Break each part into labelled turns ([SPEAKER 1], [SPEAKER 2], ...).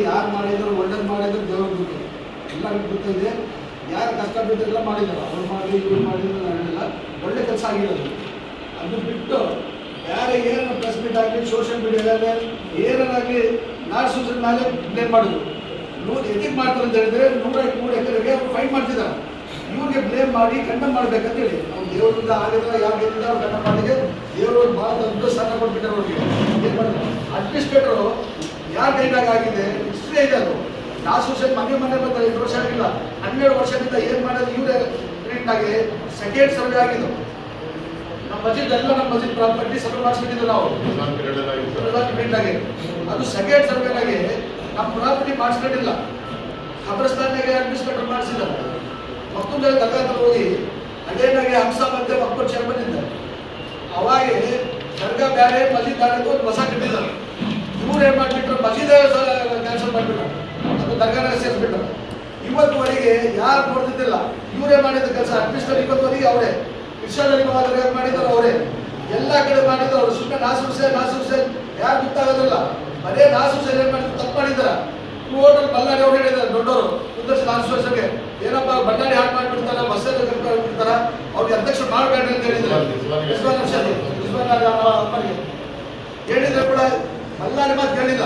[SPEAKER 1] ಯಾರು ಮಾಡಿದ್ರು ಒಳ್ಳೇದು ಮಾಡಿದ್ರು ದೇವ್ರ ಬಗ್ಗೆ ಎಲ್ಲರಿಗೂ ಗೊತ್ತಿದೆ. ಯಾರು ಕಷ್ಟ ಬಿದ್ದೆಲ್ಲ ಮಾಡಿದ್ರು, ಅವ್ರು ಮಾಡಿ ಇವ್ರು ಮಾಡಿದ್ರು ಹೇಳಿಲ್ಲ, ಒಳ್ಳೆ ಕೆಲಸ ಆಗಿರೋದು. ಅದು ಬಿಟ್ಟು ಬೇರೆ ಏನು ಪ್ರೆಸ್ ಮೀಟ್ ಆಗಲಿ ಸೋಷಿಯಲ್ ಮೀಡಿಯಾದಲ್ಲಿ ಏನಾಗಲಿ ನಾಡು ಸೂಚನೆ ಮೇಲೆ ಬ್ಲೇಮ್ ಮಾಡಿದ್ರು. ಎದಿಕ್ ಮಾಡ್ತಾರೆ ಅಂತ ಹೇಳಿದ್ರೆ 103 ಎಕರೆಗೆ ಅವ್ರು ಫೈಟ್ ಮಾಡ್ತಿದ್ದಾರೆ. ಇವ್ರಿಗೆ ಬ್ಲೇಮ್ ಮಾಡಿ ಕಂಡಮ್ ಮಾಡ್ಬೇಕಂತ ಹೇಳಿ ಅವ್ರು ದೇವರಿಂದ ಆಗಿದ್ರೆ ಯಾವ ಗೆದ್ದಿದ್ದ ಅವ್ರು ಕಂಡಮ್ ಮಾಡಿದೆ. ದೇವರು ಭಾಳ ದೊಡ್ಡ ಸ್ಥಾನ ಕೊಟ್ಬಿಟ್ಟಾರೆ ಅವ್ರಿಗೆ. ಏನು ಮಾಡಿದ್ರು ಅಡ್ಮಿನಿಸ್ಟ್ರೇಟರು ಯಾರ ಕೈದಾಗ ಆಗಿದೆ ಹಿಸ್ಟ್ರಿ ಇದೆ. ಅದು ನಾಸೂಷನ್ ಮನೆ ಬಂದ 5 ವರ್ಷ ಆಗಿಲ್ಲ, 12 ವರ್ಷದಿಂದ ಏನು ಮಾಡೋದು ಇವರೇ ಆಗಿ ಸೆಕೆಂಡ್ ಸರ್ವೆ ಆಗಿದ್ದು. ನಮ್ಮ ಮಸ್ಜಿದ್ ಎಲ್ಲ ನಮ್ಮ ಮಸ್ಜಿದ್ ಪ್ರಾಪರ್ಟಿ ಸರ್ವೆ ಮಾಡಿಸ್ಬಿಟ್ಟಿದ್ದು ನಾವು ಆಗಿ. ಅದು ಸೆಕೆಂಡ್ ಸರ್ವೆನಾಗಿ ನಮ್ಮ ಪ್ರಾಪರ್ಟಿ ಮಾಡಿಸ್ಕೊಂಡಿಲ್ಲ. ಖಬರಸ್ತಾನಾಗೆ ಅಡ್ಮಿನಿಸ್ಟ್ರೇಟರ್ ಮಾಡಿಸಿದ್ದಾರೆ. ಮತ್ತೊಂದು ದರ್ಗಾದಲ್ಲಿ ಹೋಗಿ ಅದೇನಾಗಿ ಹಂಸ ಮತ್ತೆ ಮಕ್ಕಳು ಚೇರ್ಮನ್ ಇದ್ದಾರೆ. ಅವಾಗ ದರ್ಗಾ ಬೇರೆ ಮಸ್ಜಿದ್ ಬೇರೆ ಒಂದು ಹೊಸ ಕಟ್ಟಿದ್ದಾರೆ. ಇವ್ರು ಏನು ಮಾಡಿಬಿಟ್ರು, ಮಸೀದೇ ಕ್ಯಾನ್ಸಲ್ ಮಾಡಿಬಿಟ್ರು, ಅದು ದರ್ಗಾನಾಗ ಸೇರಿಸ್ಬಿಟ್ರು. ಇವತ್ತುವರೆಗೆ ಯಾರು ನೋಡ್ತಿದ್ದಿಲ್ಲ, ಇವರೇ ಮಾಡಿದ ಕೆಲಸ. ಅಡ್ಮಿನಿಸ್ಟ್ರೇಟರ್ ಇವತ್ತುವರೆಗೆ ಅವರೇ, ಇರ್ಷಾದಲ್ಲಿ ಮಾಡಿದ್ರು ಅವರೇ, ಎಲ್ಲ ಕಡೆ ಮಾಡಿದ್ರು ಅವರು. ಸುಮ್ಮನೆ ನಾಸೂರ್ ಯಾರು ಗೊತ್ತಾಗೋದಿಲ್ಲ. ಬರೇ ನಾಸೂರ್ ಏನು ಮಾಡಿದ್ರು, ತಪ್ಪು ಮಾಡಿದಾರ. ಟೋಟಲ್ ಬಳ್ಳಾರಿ ಅವ್ರು ಹೇಳಿದ್ದಾರೆ ದೊಡ್ಡವರು ನಾಸೂರ್ಗೆ ಏನಪ್ಪ ಬಳ್ಳಾರಿ ಹಾಳು ಮಾಡಿಬಿಡ್ತಾರ, ಬಸ್ಸಲ್ಲಿ ಬಿಡ್ತಾರ, ಅವ್ರಿಗೆ ಅಧ್ಯಕ್ಷ ಮಾಡಬೇಡ್ರಿ ಅಂತ ಹೇಳಿದ್ರು. ಹೇಳಿದ್ರೆ ಕೂಡ ಬಳ್ಳಾರಿ ಮಾತು ಕೇಳಿಲ್ಲ.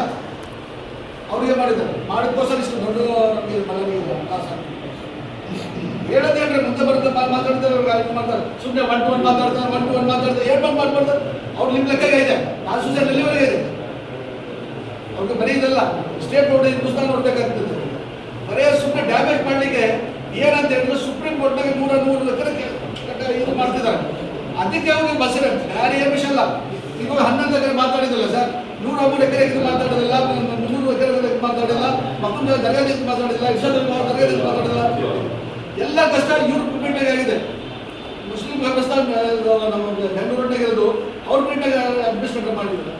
[SPEAKER 1] ಅವ್ರಿಗೆ ಮಾಡಿದ್ದಾರೆ, ಮಾಡಿದ್ಕೋಸ್ಕರ ಇಷ್ಟು ದೊಡ್ಡ ನಮಗೆ ಬಳ್ಳಾರಿ ಹೇಳೋದೇನ್ರಿ, ಮುಂದೆ ಬರುತ್ತೆ ಮಾತಾಡ್ತಾರೆ. ಸುಮ್ಮನೆ 1-to-1 ಮಾತಾಡ್ತಾರೆ. ಏನು ಮಾಡ್ಬಾರ್ದು, ಅವ್ರು ನಿಮ್ಮ ಲೆಕ್ಕ ಇದೆ. ನಾಸೂರ್ ಎಲ್ಲಿವರೆಗೆ ಇದೆ ಅವ್ರಿಗೆ ಬರೀ ಇದಲ್ಲ, ಸ್ಟೇಟ್ ಬೋರ್ಡ್ ಹಿಂದೂಸ್ತಾನ ನೋಡ್ಬೇಕಾಗ್ತದೆ. ಬರೀ ಸುಮ್ಮನೆ ಡ್ಯಾಮೇಜ್ ಮಾಡಲಿಕ್ಕೆ ಏನಂತ ಹೇಳಿದ್ರೆ ಸುಪ್ರೀಂ ಕೋರ್ಟ್ನಾಗೆ 100 ಎಕರೆ ಇದು ಮಾಡ್ತಿದ್ದಾರೆ. ಅದಕ್ಕೆ ಅವ್ರಿಗೆ ಬಸ್ಸಿನ ಯಾರು ಏನು ವಿಷಯ ಅಲ್ಲ. ಈಗ 11 ಎಕರೆ ಮಾತಾಡಿದಿಲ್ಲ ಸರ್, 103 ಎಕರೆ ಇದು ಮಾತಾಡೋದಿಲ್ಲ, 300 ಎಕರೆ ಮಾತಾಡಿಲ್ಲ, ಮತ್ತೊಂದು ದರ್ಗಾದಿಂದ ಮಾತಾಡಿಲ್ಲ, ಇರ್ಷಾದಲ್ಲಿ ದರ್ಗಾದಿಂದ ಮಾತಾಡಿಲ್ಲ. ಎಲ್ಲ ಕಷ್ಟ ಇವ್ರ ಪ್ರಿಂಟಾಗಿ ಆಗಿದೆ. ಮುಸ್ಲಿಂ ಖಬರಸ್ತಾನ್ ನಮ್ಮ ಬೆಂಗಳೂರಿನಾಗ ಇರೋದು ಅವ್ರ ಪ್ರಿಂಟಾಗಿ ಅಡ್ಮಿನಿಸ್ಟ್ರೇಟರ್ ಮಾಡಿದ್ರು.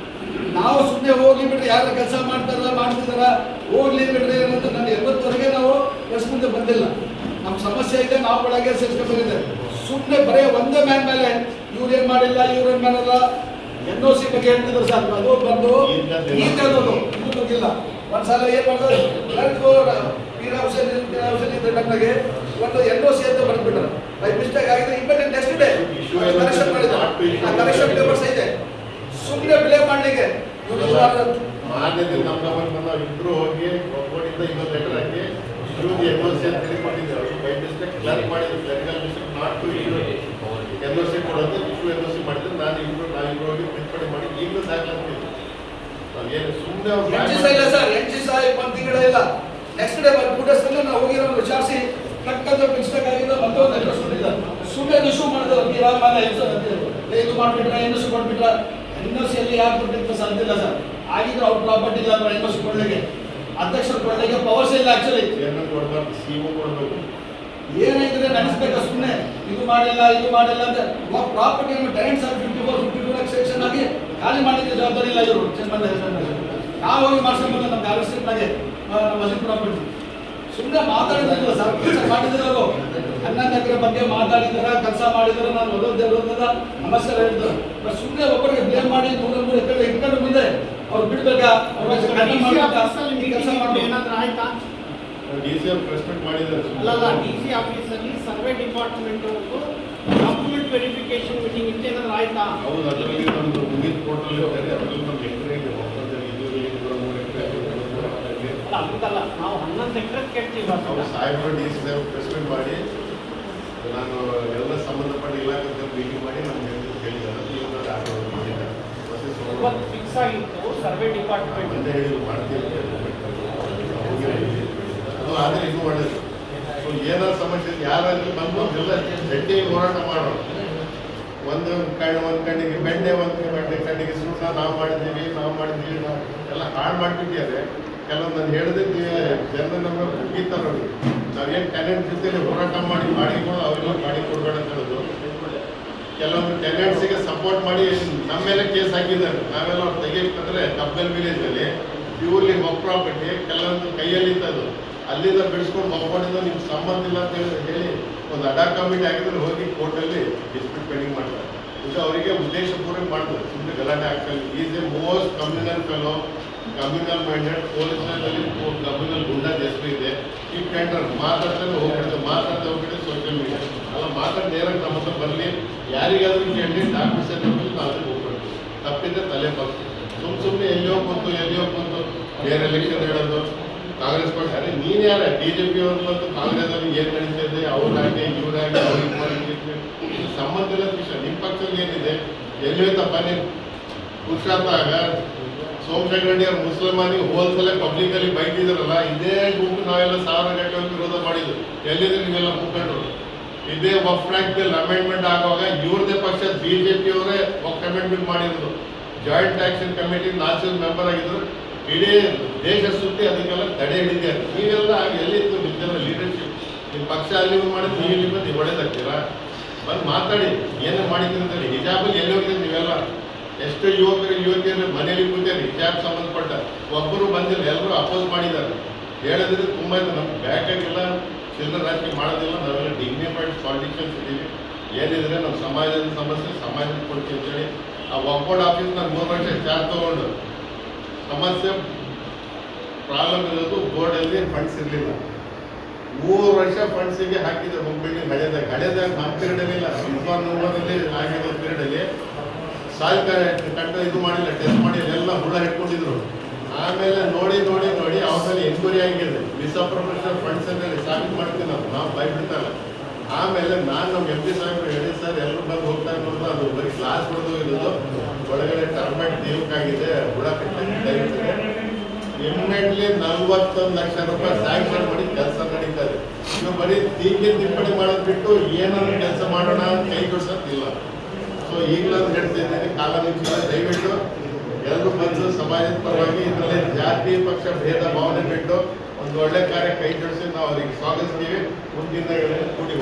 [SPEAKER 1] ನಾವು ಸುಮ್ಮನೆ ಹೋಗ್ಲಿ ಬಿಡ್ರಿ, ಯಾರು ಕೆಲಸ ಮಾಡ್ತಿದಾರ ಹೋಗ್ಲಿ ಬಿಡ್ರಿ ಅಂತ ನಾನು 80ವರೆಗೆ ನಾವು ಪ್ರೆಸ್ ಮುಂದೆ ಬಂದಿಲ್ಲ. ನಮ್ಮ ಸಮಸ್ಯೆ ಇದೆ, ನಾವು ಒಳಗೆ ಸೇರಿಸ್ಕೊಂಡಿದೆ. ಸುಮ್ಮನೆ ಬರೀ ಒಂದೇ ಮ್ಯಾನ್ ಮೇಲೆ ಇವ್ರು ಏನು ಮಾಡಿಲ್ಲ, ಇವ್ರು ಏನು ಮಾಡಲ್ಲ, NOC ಬಗ್ಗೆ ಹೇಳ್ತಿದ್ರು ಸರ್. ಅದು ಬಂದು ಈಗ ಇದು ಗೊತ್ತಿಲ್ಲ. ಒಂದ್ಸಲ ಏನು ಮಾಡಿದ್ರು, ಗೆ ಒಂದು NOC ಅಂತ ಬಂದ್ಬಿಟ್ರು. ಬೈ ಮಿಸ್ಟೇಕ್ ಆಗಿದೆ. ಇಮ್ಮಿಡಿಯೇಟ್ ನೆಕ್ಸ್ಟ್ ಡೇ ಕರೆಕ್ಷನ್ ಮಾಡಿದ್ರು. ಆ ಕರೆಕ್ಷನ್ ಪೇಪರ್ಸ್ ಇದೆ. ಸುಮ್ಮನೆ ಬ್ಲೇಮ್ ಮಾಡಲಿಕ್ಕೆ
[SPEAKER 2] ಇಬ್ರು ಹೋಗಿ ಒಬ್ಬರಿಂದ ಇನ್ನೊಂದು ಲೆಟರ್ ಹಾಕಿ ಇವ್ರಿಗೆ NOC ಅಂತ ಹೇಳಿ ಕೊಟ್ಟಿದ್ದಾರೆ. ಬೈ ಮಿಸ್ಟೇಕ್ ಕ್ಲರ್ಕ್ ಮಾಡಿದ್ರು, clerical mistake not to NOC ಕೊಡೋದು NOC ಮಾಡಿದ್ರೆ ನಾವಿಬ್ರು ಹೋಗಿ ತಿದ್ದುಪಡಿ ಮಾಡಿ ಈಗಲೂ ದಾಖಲಾಗ್ತೀವಿ. ನಾವೇನು ಸುಮ್ಮನೆ
[SPEAKER 1] ಇಲ್ಲ ಸರ್, 1 ತಿಂಗಳ ಇಲ್ಲ. ನೆಕ್ಸ್ಟ್ ಡೇ 2 ಡೇಸ್ ನಾವು ಹೋಗಿರೋ ವಿಚಾರಿಸಿ ಕಟ್ಟದ ಮಿಸ್ಟೇಕ್ ಆಗಿದ್ದು ಮತ್ತೊಂದು ಅಡ್ರೆಸ್ ಕೊಟ್ಟಿದ್ದಾರೆ. ಸುಮ್ಮನೆ ಇಶ್ಯೂ ಮಾಡಿದ್ರು, ಇದು ಮಾಡಿಬಿಟ್ರೆ NOC ಕೊಟ್ಬಿಟ್ರ. NOC ಯಾರು ಕೊಟ್ಟಿದ್ದು ಸಾಧ್ಯ ಇಲ್ಲ ಸರ್. ಆಗಿದ್ರೆ ಅವ್ರ ಪ್ರಾಪರ್ಟಿ ಇಲ್ಲ NOC ಕೊಡ್ಲಿಕ್ಕೆ, ಅಧ್ಯಕ್ಷರು ಕೊಡ್ಲಿಕ್ಕೆ ಪವರ್ಸ್ ಇಲ್ಲ. ಆಕ್ಚುಲಿ ಏನಾಯ್ತದೆ ನಡೆಸ್ಬೇಕು. ಸುಮ್ಮನೆ ಇದು ಮಾಡಿಲ್ಲ ಅಂತ ಪ್ರಾಪರ್ಟಿ ಟೆನೆಂಟ್ಸ್ 54 ಸೆಕ್ಷನ್ ಆಗಿ ಖಾಲಿ ಮಾಡಿದ್ರೆ ಜವಾಬ್ದಾರಿ ಇಲ್ಲ ಇವರು ಚೇರ್ಮನ್. ನಾವು ಹೋಗಿ ಮಾಡ್ಸ್ಕೊಂಡ್ಬಂದು ನಮ್ಮ ಗಾರ್ಮೆಂಟ್ಸ್ನಾಗೆ ನಮ್ಮ ಪ್ರಾಪರ್ಟಿ ಸುಮ್ಮನೆ ಮಾತಾಡಿದ್ರಲ್ಲ ಸರ್. ಕೆಲಸ ಮಾಡಿದ್ರೆ ಅವರು 11 ಎಕರೆ ಬಗ್ಗೆ ಮಾತಾಡಿದಾರ, ಕೆಲಸ ಮಾಡಿದಾರೆ. ನಾನು ಓದೋದ ನಮಸ್ಕಾರ ಹೇಳಿದ್ರು. ಬಟ್ ಸುಮ್ಮನೆ ಒಬ್ಬರಿಗೆ ಬ್ಲೇಮ್ ಮಾಡಿ 103 ಎಕರೆ ಇಟ್ಕೊಂಡು ಮುಂದೆ ಅವ್ರು ಬಿಡ್ಬೇಕಾ, ಕೆಲಸ ಮಾಡಿ
[SPEAKER 3] ಏನಾದ್ರೂ ಆಯ್ತಾ?
[SPEAKER 2] DC ಪ್ರೆಸ್ಮೆಂಟ್ ಮಾಡಿದ್ದಾರೆ.
[SPEAKER 3] ಅಲ್ಲ, DC ಆಫೀಸಲ್ಲಿ survey department document verification meeting ಇತ್ತು, ಏನಾದ್ರೂ ಆಯ್ತಾ?
[SPEAKER 2] ಹೌದು, ಅದರಲ್ಲಿ ನಮ್ಮದು ಮುಂದಿನ ಕೋರ್ಟಲ್ಲಿ ಹೋದರೆ ಅದರಲ್ಲಿ ನಮ್ಮ ಎಕರೆ ಇದೆ.
[SPEAKER 3] ಅದಲ್ಲ, ನಾವು 11 ಎಕರೆ ಕೇಳ್ತೀವಿ.
[SPEAKER 2] ಸಾಹೇಬರು DC ಸಾಹೇಬ್ ಪ್ರೆಸ್ಮೆಂಟ್ ಮಾಡಿ ನಾನು ಎಲ್ಲ ಸಂಬಂಧಪಟ್ಟ ಇಲಾಖೆ ಮೀಟಿಂಗ್ ಮಾಡಿ ನಮ್ಗೆ ಹೇಳಿದ್ದಾರೆ.
[SPEAKER 3] ಫಿಕ್ಸ್ ಆಗಿತ್ತು ಸರ್ವೆ ಡಿಪಾರ್ಟ್ಮೆಂಟ್
[SPEAKER 2] ಅಂತ ಹೇಳಿ ಮಾಡ್ತೀವಿ. ಅದು ಆದರೆ ಇದು ಒಳ್ಳೇದು. ಸೊ ಏನಾದ್ರು ಸಮಸ್ಯೆ ಯಾರಾದ್ರೂ ಬಂದು ಎಲ್ಲ ಜಡ್ಡಿ ಹೋರಾಟ ಮಾಡೋಣ. ಒಂದು ಕಣ್ಣಿಗೆ ಬೆಂಡೆ, ಒಂದು ಕಣ್ಣಿಗೆ ಸುಣ್ಣ ನಾವು ಮಾಡಿದ್ದೀವಿ ಎಲ್ಲ ಹಾಳು ಮಾಡಿಬಿಟ್ಟಿದ್ದಾರೆ. ಕೆಲವೊಂದು ನಾನು ಹೇಳಿದ್ರೆ ಜನ ನಮಗೆ ಮುಗೀತಾರೆ ನೋಡಿ. ನಾವೇನು ಟೆನೆಂಟ್ ಜೊತೆಲಿ ಹೋರಾಟ ಮಾಡಿಕೊಡು ಅವ್ರಿಗೆ ಮಾಡಿಕೊಡ್ಬೇಡ ಅಂತ ಹೇಳೋದು. ಕೆಲವೊಂದು ಟೆನೆಂಟ್ಸಿಗೆ ಸಪೋರ್ಟ್ ಮಾಡಿ ನಮ್ಮ ಮೇಲೆ ಕೇಸ್ ಹಾಕಿದ್ದಾರೆ. ನಾವೆಲ್ಲ ಅವ್ರು ತೆಗಿಬೇಕಂದ್ರೆ ಕಬ್ಬಲ್ ವಿಲೇಜಲ್ಲಿ ಪ್ಯೂರ್ಲಿ ವರ್ಕ್ ಪ್ರಾಪರ್ಟಿ ಕೆಲವೊಂದು ಕೈಯಲ್ಲಿ ಇತ್ತದು, ಅಲ್ಲಿಂದ ಬಿಡಿಸ್ಕೊಂಡು ಒಪ್ಕೊಂಡಿದ್ದು ನಿಮ್ಗೆ ಸಂಬಂಧ ಇಲ್ಲ ಅಂತ ಹೇಳಿ ಒಂದು ಅಡಾ ಕಮಿಟಿ ಆಗಿದ್ರೆ ಹೋಗಿ ಕೋರ್ಟಲ್ಲಿ ಡಿಸ್ಪ್ಯೂಟ್ ಪೆಂಡಿಂಗ್ ಮಾಡ್ತಾರೆ. ಇದು ಅವರಿಗೆ ಉದ್ದೇಶಪೂರ್ವಕ ಮಾಡ್ತಾರೆ, ಸುಮ್ಮನೆ ಗಲಾಟೆ ಆಗ್ತಾರೆ. Is a most communal fellow. Communal minded ಪೊಲೀಸರಲ್ಲಿ ಕಮ್ಯುನಲ್ ಗುಂಡಾ ಜಾಸ್ತಿ ಇದೆ. ಈ ಟೆಂಡರ್ ಮಾತಾಡ್ತಾರೆ ಹೋಗ್ಬಿಡುತ್ತೆ ಸೋಷಿಯಲ್ ಮೀಡಿಯಾ ಅಲ್ಲ ಮಾತಾಡಿ ನೇರಾಗಿ ನಮ್ಮ ಹತ್ರ ಬರಲಿ. ಯಾರಿಗಾದ್ರೂ ಕೇಳಿ ಆಫೀಸರ್ ನಾವು ಅದಕ್ಕೆ ಹೋಗ್ಬಿಡ್ತೀವಿ. ತಪ್ಪಿದ್ರೆ ತಲೆ ಬರ್ತೀವಿ. ಸುಮ್ಮನೆ ಎಲ್ಲಿಯೋ ಬಂತು ಬೇರೆ ಎಲೆಕ್ಷನ್ ಹೇಳೋದು ಕಾಂಗ್ರೆಸ್ ಪಕ್ಷ. ಅರೆ ನೀನು ಯಾರ BJP ಅವ್ರು ಬಂದು ಕಾಂಗ್ರೆಸ್ ಅಲ್ಲಿ ಏನು ನಡೀತಾ ಇದೆ ಅವ್ರಾಗೆ ಇವ್ರಾಗೆ ಅವ್ರಿಗೆ ಸಂಬಂಧ ಇಲ್ಲ ವಿಷಯ. ನಿಮ್ಮ ಪಕ್ಷದಲ್ಲಿ ಏನಿದೆ ಎಲ್ಲಿ ಹೋಯ್ತಪ್ಪ ನೀನು ಪುರುಷಾರ್ಥ ಸೋಮಶೇಖರ್ ರೆಡ್ಡಿ ಅವ್ರು ಮುಸಲ್ಮಾನಿಗೆ ಹೋಲ್ಸಲ ಪಬ್ಲಿಕ್ ಅಲ್ಲಿ ಬೈತಿದ್ರಲ್ಲ, ಇದೇ ಗುಂಪು ನಾವೆಲ್ಲ ಸಾವಿರ ಗಂಟೆ ವಿರೋಧ ಮಾಡಿದ್ದು. ಎಲ್ಲಿದೆ ನೀವೆಲ್ಲ ಮುಖಂಡರು? ಇದೇ ವಕ್ಫ್ ಆಕ್ಟ್ ಬಿಲ್ ಅಮೆಂಡ್ಮೆಂಟ್ ಆಗುವಾಗ ಇವ್ರದೇ ಪಕ್ಷ BJP ಅವರೇ ವಕ್ಫ್ ಅಮೆಂಡ್ಮೆಂಟ್ ಮಾಡಿದ್ರು. Joint action committee national member ಆಗಿದ್ರು. ಇಡೀ ದೇಶ ಸುತ್ತಿ ಅದಕ್ಕೆಲ್ಲ ತಡೆ ಹಿಡಿದ್ದಾರೆ. ನೀವೆಲ್ಲ ಎಲ್ಲಿತ್ತು ನಿಮ್ದೆಲ್ಲ ಲೀಡರ್ಶಿಪ್? ನಿಮ್ಮ ಪಕ್ಷ ಅಲ್ಲಿ ಮಾಡಿದ್ದು ನೀವು ಇಲ್ಲಿ ಬಂದು ಒಳ್ಳೇದಾಗ್ತೀರಾ? ಬಂದು ಮಾತಾಡಿ ಏನೇ ಮಾಡಿದ್ರೆ ಹಿಜಾಬಲ್ಲಿ ಎಲ್ಲಿ ಹೋಗಿದ್ರೆ ನೀವೆಲ್ಲ ಎಷ್ಟು ಯುವತಿಯರು ಮನೇಲಿ ಕೂತಾರೆ ಹಿಜಾಬ್ ಸಂಬಂಧಪಟ್ಟ ಒಬ್ಬರು ಬಂದಿಲ್ಲ, ಎಲ್ಲರೂ ಅಪೋಸ್ ಮಾಡಿದ್ದಾರೆ. ಹೇಳಿದ್ರೆ ತುಂಬ ಇದೆ. ನಮ್ಗೆ ಬೇಕಾಗಿಲ್ಲ ಚಿಲ್ಲರೆ ರಾಜಕೀಯ ಮಾಡೋದಿಲ್ಲ. ನಾವೆಲ್ಲ ಡಿಗ್ನಿಫೈಡ್ ಪಾಲಿಟಿಷಿಯನ್ಸ್ ಇದ್ದೀವಿ. ಏನಿದ್ರೆ ನಮ್ಮ ಸಮಾಜದ ಸಮಸ್ಯೆ ಸಮಾಜಕ್ಕೆ ಕೊಡ್ತೀವಿ ಅಂತೇಳಿ ಆ ಒಕ್ಬೋರ್ಡ್ ಆಫೀಸ್ನ 3 ವರ್ಷ ಚಾರ್ಜ್ ತಗೊಂಡು ಸಮಸ್ಯೆ ಪ್ರಾಬ್ಲಮ್ ಇರೋದು ಬೋರ್ಡಲ್ಲಿ ಫಂಡ್ಸ್ ಇರಲಿಲ್ಲ. 3 ವರ್ಷ ಫಂಡ್ಸಿಗೆ ಹಾಕಿದೆ. ಒಂದು ಬಿಲ್ಡಿಂಗ್ ಹಳೆದಾಗ ನಮ್ಮ ಪೀರಿಯಡಲ್ಲಿಲ್ಲ, ನಲ್ಲಿ ಆಗಿರೋ ಪೀರಿಯಡಲ್ಲಿ ಸಾಲ್ ಕಟ್ಟ ಇದು ಮಾಡಿಲ್ಲ, ಟೆಸ್ಟ್ ಮಾಡಿಲ್ಲ, ಎಲ್ಲ ಹುಳ ಇಟ್ಕೊಂಡಿದ್ರು. ಆಮೇಲೆ ನೋಡಿ ಅವರಲ್ಲಿ ಎನ್ಕ್ವೈರಿ ಆಗಿದೆ. ಮಿಸ್ಅಪ್ರೋಪ್ರಿಯೇಷನ್ ಫಂಡ್ಸ್ ಅಂತ ಸಾಬೀತು ಮಾಡ್ತೀವಿ ನಾವು ಭಯಬಿಡ್ತಲ್ಲ. ಆಮೇಲೆ ನಾನು ನಮ್ಮ MP ಸಾಹೇಬ್ರು ಹೇಳಿ ಸರ್ ಎಲ್ಲರೂ ಬಂದು ಹೋಗ್ತಾ ಇರೋದು ಅದು ಬರೀ ಗ್ಲಾಸ್ ಹೊಡೆದು ಇರೋದು ಒಳಗಡೆ ಟರ್ಮೆಂಟ್ ದೇವಕ್ಕಾಗಿದೆ ಹುಳ ಕಟ್ಟಿದೆ. ಇಮ್ಮಿಡಿಯೇಟ್ಲಿ 41 ಲಕ್ಷ ರೂಪಾಯಿ ಸ್ಯಾಂಕ್ಷನ್ ಮಾಡಿ ಕೆಲಸ ನಡೀತಾರೆ. ಇನ್ನು ಬರೀ ತಿಪ್ಪಣಿ ಮಾಡೋದು ಬಿಟ್ಟು ಏನಾದ್ರು ಕೆಲಸ ಮಾಡೋಣ ಕೈ ಜೋಡಿಸೋದಿಲ್ಲ. ಸೊ ಈಗಲಾದ್ರೂ ಹೇಳ್ತಿದ್ದೀನಿ, ಕಾಲ ನಿಮಿಷ ದಯವಿಟ್ಟು ಎಲ್ಲರೂ ಬಂದು ಸಮಾಜದ ಪರವಾಗಿ ಇದರಲ್ಲಿ ಜಾತಿ ಪಕ್ಷ ಭೇದ ಭಾವನೆ ಬಿಟ್ಟು ಒಂದು ಒಳ್ಳೆ ಕಾರ್ಯ ಕೈ ಜೋಡಿಸಿ ನಾವು ಅವ್ರಿಗೆ ಸ್ವಾಗತಿಸ್ತೀವಿ. ಮುಂದಿನ ಕೂಡಿ